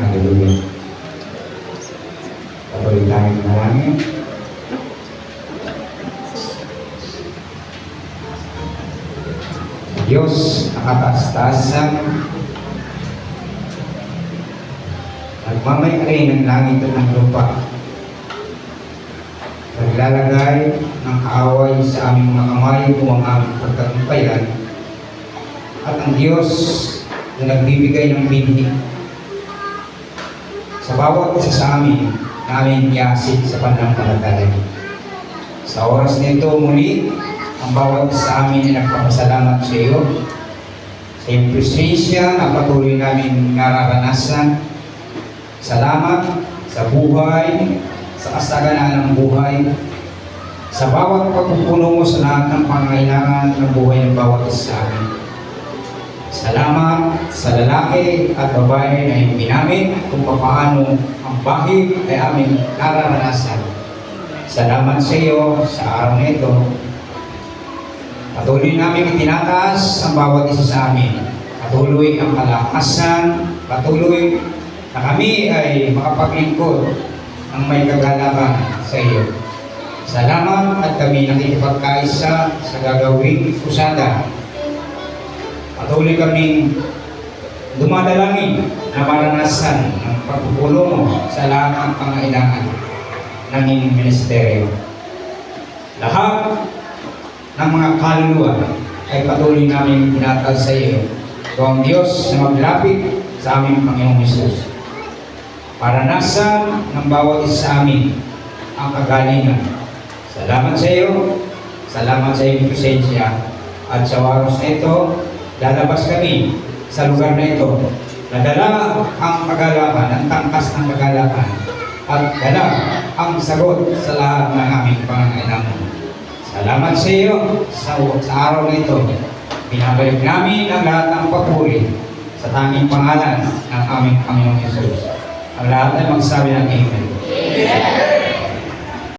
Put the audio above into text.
Hallelujah. Patuloy tayong manalangin. Diyos, nakataas-taasan, nagmamayari ng langit at ng lupa, naglalagay ng kaaway sa aming mga kamay kung ang aming pagkatampayan, at ang Diyos na nagbibigay ng binhi sa bawat isa sa amin na aming iasid sa pananampalataya. Sa oras nito muli, ang bawat isa sa amin ay nagpapasalamat sa iyo sa iyong presensya na patuloy namin nararanasan. Salamat sa buhay, sa kasaganaan ng buhay, sa bawat pagpupuno mo sa lahat ng pangailangan ng buhay ng bawat isa sa amin. Salamat sa lalaki at babae na hindi namin kung paano ang bahid ay aming nararanasan. Salamat sa iyo sa araw na ito. Patuloy namin itinataas ang bawat isa sa amin. Patuloy ang kalakasan, patuloy na kami ay makapaglingkod ng may kagalakan sa iyo. Salamat at kami nakikipagkaisa sa gagawing kusada. Patuloy kaming dumadalangin na maranasan ng pagpupulong mo sa lahat ng pangailangan ng inyong ministeryo. Lahat ng mga kaluluwa ay patuloy namin tinatag sa iyo. Ito ang Diyos na maglapit sa aming Panginoong Hesus. Maranasan ng bawat isa sa amin ang kagalingan. Salamat sa iyo. Salamat sa iyong presensya. At sa oras na ito, lalabas kami sa lugar na ito. Nadala ang kagalakan, ang tangkas ng kagalakan, at dala ang sagot sa lahat ng aming pangangailangan. Salamat sa iyo sa araw na ito. Pinabalik namin ang lahat ng papuri sa tanging pangalan ng aming Panginoong Hesus. Ang lahat ay magsabi ng Amen. Amen.